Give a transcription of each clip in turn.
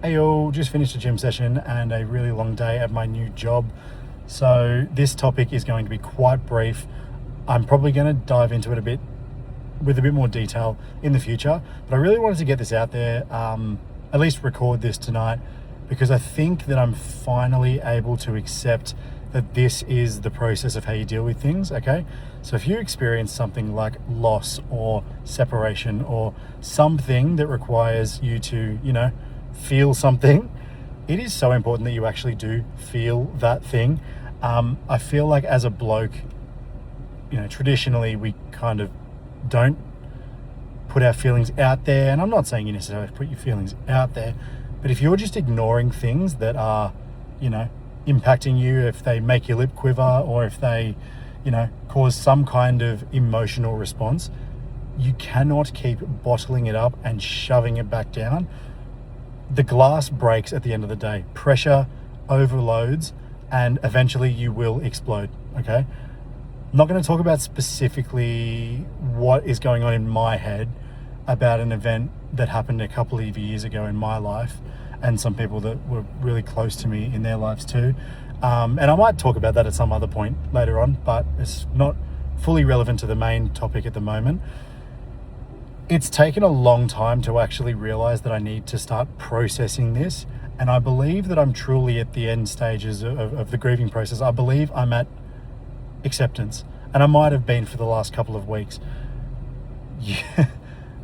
Hey all, just finished a gym session and a really long day at my new job. So this topic is going to be quite brief. I'm probably going to dive into it with a bit more detail in the future, but I really wanted to get this out there, at least record this tonight, because I think that I'm finally able to accept that this is the process of how you deal with things, okay? So if you experience something like loss or separation or something that requires you to, feel something, it is so important that you actually do feel that thing. I feel like as a bloke, traditionally we kind of don't put our feelings out there. And I'm not saying you necessarily put your feelings out there, but if you're just ignoring things that are, impacting you, if they make your lip quiver or if they, cause some kind of emotional response, you cannot keep bottling it up and shoving it back down. The glass breaks at the end of the day. Pressure overloads and eventually you will explode, okay? I'm not going to talk about specifically what is going on in my head about an event that happened a couple of years ago in my life and some people that were really close to me in their lives too. And I might talk about that at some other point later on, but it's not fully relevant to the main topic at the moment. It's taken a long time to actually realize that I need to start processing this. And I believe that I'm truly at the end stages of the grieving process. I believe I'm at acceptance. And I might have been for the last couple of weeks. Yeah.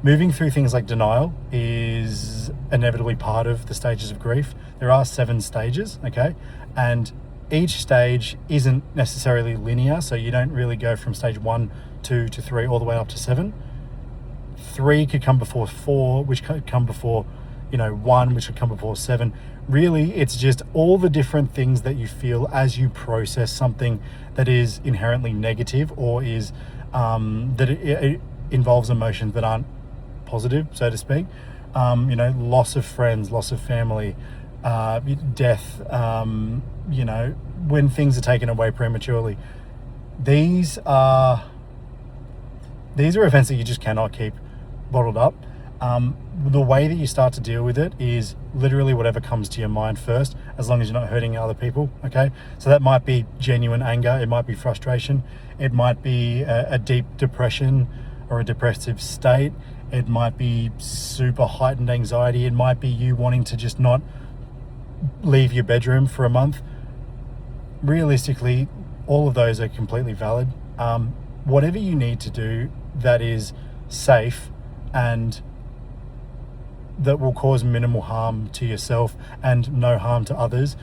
Moving through things like denial is inevitably part of the stages of grief. There are 7 stages, okay? And each stage isn't necessarily linear. So you don't really go from stage 1, 2 to 3 all the way up to 7. 3 could come before 4, which could come before, 1, which could come before 7. Really, it's just all the different things that you feel as you process something that is inherently negative or is that it involves emotions that aren't positive, so to speak. Loss of friends, loss of family, death. When things are taken away prematurely. These are events that you just cannot keep bottled up. The way that you start to deal with it is literally whatever comes to your mind first, as long as you're not hurting other people, okay? So that might be genuine anger, it might be frustration, it might be a deep depression or a depressive state, it might be super heightened anxiety, it might be you wanting to just not leave your bedroom for a month. Realistically, all of those are completely valid. Whatever you need to do that is safe and that will cause minimal harm to yourself and no harm to others,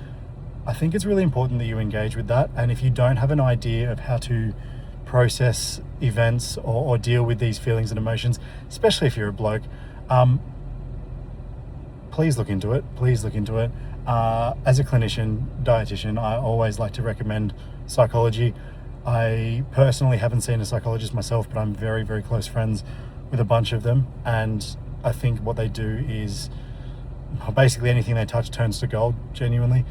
I think it's really important that you engage with that. And if you don't have an idea of how to process events or deal with these feelings and emotions, especially if you're a bloke, please look into it. As a clinician, dietitian, I always like to recommend psychology. I personally haven't seen a psychologist myself, but I'm very, very close friends with a bunch of them. And I think what they do is basically anything they touch turns to gold, genuinely.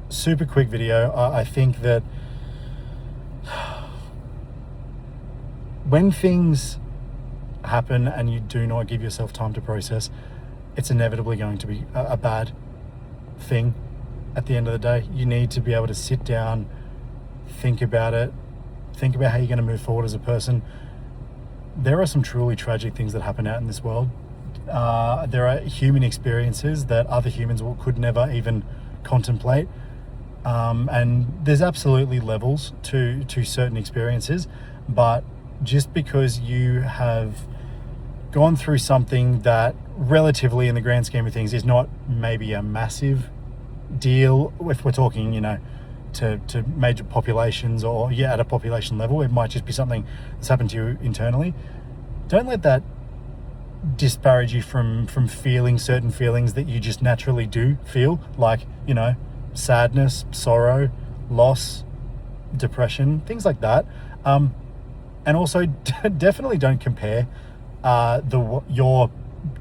Super quick video. I think that when things happen and you do not give yourself time to process, it's inevitably going to be a bad thing. At the end of the day, you need to be able to sit down, think about it, think about how you're going to move forward as a person. There are some truly tragic things that happen out in this world. There are human experiences that other humans could never even contemplate. And there's absolutely levels to certain experiences, but just because you have gone through something that relatively in the grand scheme of things is not maybe a massive deal, if we're talking, to major populations or at a population level, it might just be something that's happened to you internally. Don't let that disparage you from feeling certain feelings that you just naturally do feel, like, sadness, sorrow, loss, depression, things like that. And also definitely don't compare your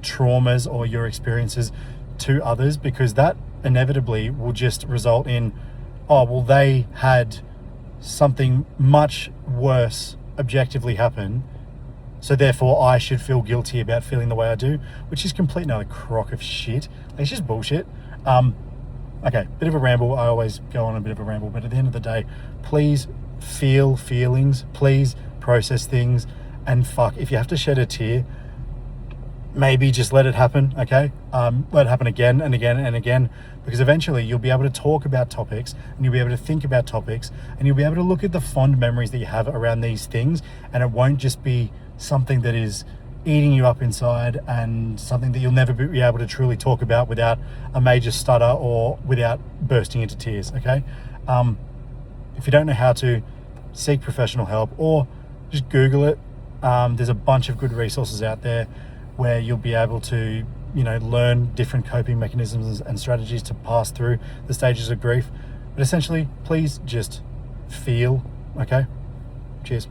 traumas or your experiences to others, because that inevitably will just result in, they had something much worse objectively happen, So therefore I should feel guilty about feeling the way I do, which is complete another crock of shit. Like, it's just bullshit. Okay, bit of a ramble. I always go on a bit of a ramble, but at the end of the day, please feel feelings, please process things, and fuck, if you have to shed a tear, maybe just let it happen, okay? Let it happen again and again and again, because eventually you'll be able to talk about topics, and you'll be able to think about topics, and you'll be able to look at the fond memories that you have around these things, and it won't just be something that is eating you up inside and something that you'll never be able to truly talk about without a major stutter or without bursting into tears, okay? If you don't know how to, seek professional help or just Google it. There's a bunch of good resources out there where you'll be able to, learn different coping mechanisms and strategies to pass through the stages of grief. But essentially, please just feel, okay? Cheers.